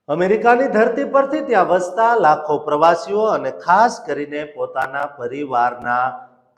અમેરિકાની ધરતી પરથી ત્યાં વસતા લાખો પ્રવાસીઓ અને ખાસ કરીને પોતાના પરિવારના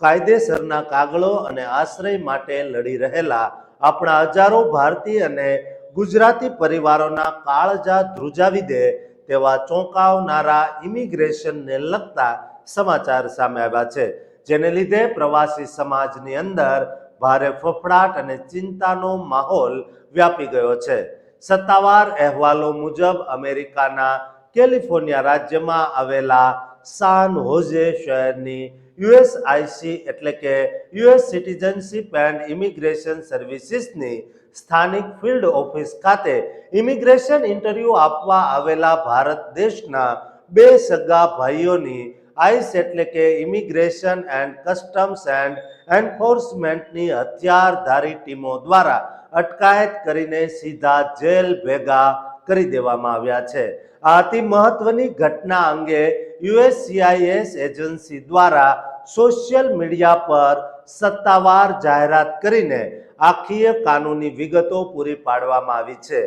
કાયદેસરના કાગળો અને આશ્રય માટે લડી રહેલા આપણા હજારો ભારતીય અને ગુજરાતી પરિવારોના કાળજા ધ્રુજાવી દે તેવા ચોંકાવનારા ઇમિગ્રેશનને લગતા સમાચાર સામે આવ્યા છે, જેને લીધે પ્રવાસી સમાજની અંદર ભારે ફફડાટ અને ચિંતાનો માહોલ વ્યાપી ગયો છે. સત્તાવાર અહેવાલો મુજબ અમેરિકાના કેલિફોર્નિયા રાજ્યમાં આવેલા સાન હોઝે શહેરની યુએસઆઈસી એટલે કે યુએસ સિટીઝનશીપ એન્ડ ઇમિગ્રેશન સર્વિસીસની સ્થાનિક ફિલ્ડ ઓફિસ ખાતે ઇમિગ્રેશન ઇન્ટરવ્યૂ આપવા આવેલા ભારત દેશના બે સગા ભાઈઓની આઈસ એટલે કે ઇમિગ્રેશન એન્ડ કસ્ટમ્સ એન્ડ એન્ફોર્સમેન્ટની હથિયારધારી ટીમો દ્વારા અટકાયત કરીને સીધા જેલ ભેગા કરી દેવામાં આવ્યા છે. આ અતિ મહત્વની ઘટના અંગે યુએસસીઆઈએસ એજન્સી દ્વારા સોશિયલ મીડિયા પર સત્તાવાર જાહેરાત કરીને આખી કાનૂની વિગતો પૂરી પાડવામાં આવી છે.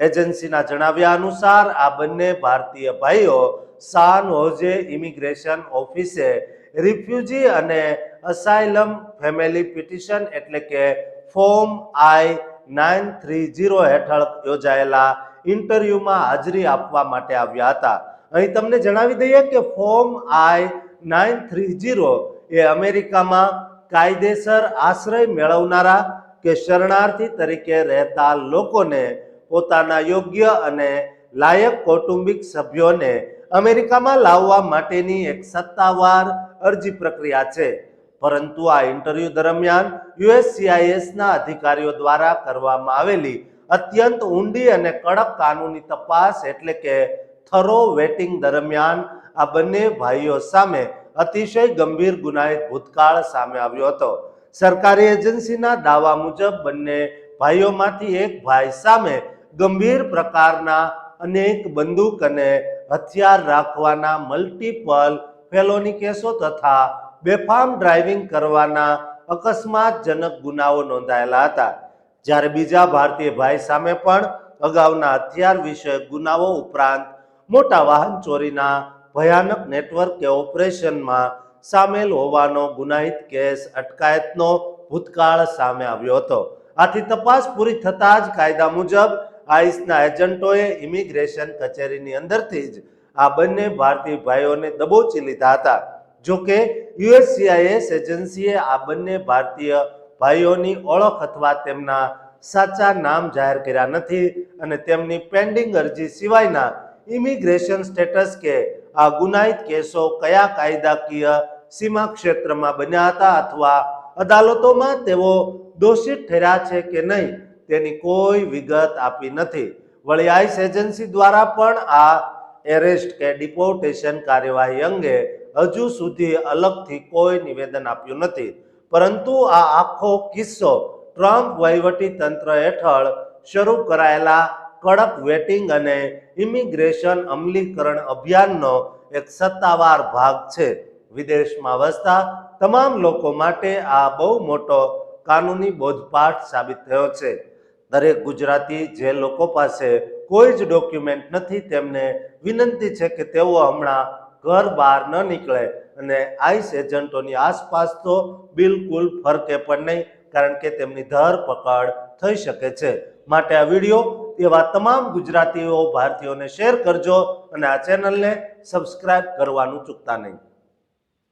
એજન્સીના જણાવ્યા અનુસાર આ બંને ભારતીય ભાઈઓ સાન હોઝે ઇમિગ્રેશન ઓફિસે રિફ્યુજી અને અસાઇલમ ફેમિલી પિટિશન એટલે કે ફોર્મ I-930 હેઠળ યોજાયેલા ઇન્ટરવ્યુમાં હાજરી આપવા માટે આવ્યા હતા. અહીં તમને જણાવી દઈએ કે ફોર્મ I-930 એ અમેરિકામાં કાયદેસર આશ્રય મેળવનારા કે શરણાર્થી તરીકે રહેતા લોકોને પોતાના યોગ્ય અને લાયક કૌટુંબિક સભ્યોને અમેરિકામાં લાવવા માટેની એક સત્તાવાર અરજી પ્રક્રિયા છે. પરંતુ આ ઇન્ટરવ્યુ દરમિયાન યુએસસીઆઈએસના અધિકારીઓ દ્વારા કરવામાં આવેલી અત્યંત ઊંડી અને કડક કાનૂની તપાસ એટલે કે થરો વેટિંગ દરમિયાન આ બંને ભાઈઓ સામે અતિશય ગંભીર ગુનાહિત ભૂતકાળ સામે આવ્યો હતો. સરકારી એજન્સીના દાવા મુજબ બંને ભાઈઓમાંથી એક ભાઈ સામે ગંભીર પ્રકારના અનેક બંદૂક અને હથિયાર રાખવાના મલ્ટિપલ ફેલોની કેસો તથા બેફામ ડ્રાઇવિંગ કરવાના અકસ્માતજનક ગુનાઓ નોંધાયેલા હતા, જ્યારે બીજા ભારતીય ભાઈ સામે પણ અગાઉના હથિયાર વિષયક ગુનાઓ ઉપરાંત મોટા વાહન ચોરીના ભયાનક નેટવર્ક કે ઓપરેશનમાં સામેલ હોવાનો ગુનાહિત કેસ અટકાયતનો ભૂતકાળ સામે આવ્યો હતો. આથી તપાસ પૂરી થતાં જ કાયદા મુજબ આઈસના એજન્ટોએ ઇમિગ્રેશન કચેરીની અંદરથી જ આ બંને ભારતીય ભાઈઓને દબોચી લીધા હતા. જોકે યુએસસીઆઈએસ એજન્સીએ આ બંને ભારતીય ભાઈઓની ઓળખ અથવા તેમના સાચા નામ જાહેર કર્યા નથી અને તેમની પેન્ડિંગ અરજી સિવાયના ઇમિગ્રેશન સ્ટેટસ કે આ ગુનાહિત કેસો કયા કાયદાકીય સીમા ક્ષેત્રમાં બન્યા હતા અથવા અદાલતોમાં તેઓ દોષિત ઠર્યા છે કે નહીં તેની કોઈ વિગત આપી નથી. વળી આઈસ એજન્સી દ્વારા પણ આ એરેસ્ટ કે ડિપોર્ટેશન કાર્યવાહી અંગે હજુ સુધી અલગથી કોઈ નિવેદન આપ્યું નથી. પરંતુ આ આખો કિસ્સો ટ્રમ્પ વહીવટી તંત્ર હેઠળ શરૂ કરાયેલા કડક વેટિંગ અને ઇમિગ્રેશન અમલીકરણ અભિયાનનો એક સત્તાવાર ભાગ છે. વિદેશમાં વસતા તમામ લોકો માટે આ બહુ મોટો કાનૂની બોધપાઠ સાબિત થયો છે. દરેક ગુજરાતી જે લોકો પાસે કોઈ જ ડોક્યુમેન્ટ નથી તેમને વિનંતી છે કે તેઓ હમણાં ઘર બહાર ન નીકળે અને આઈસ એજન્ટોની આસપાસ તો બિલકુલ ફરકે પણ નહીં, કારણ કે તેમની ધરપકડ થઈ શકે છે. માટે આ વિડીયો એવા તમામ ગુજરાતીઓ ભારતીયોને શેર કરજો અને આ ચેનલને સબસ્ક્રાઇબ કરવાનું ચૂકતા નહીં.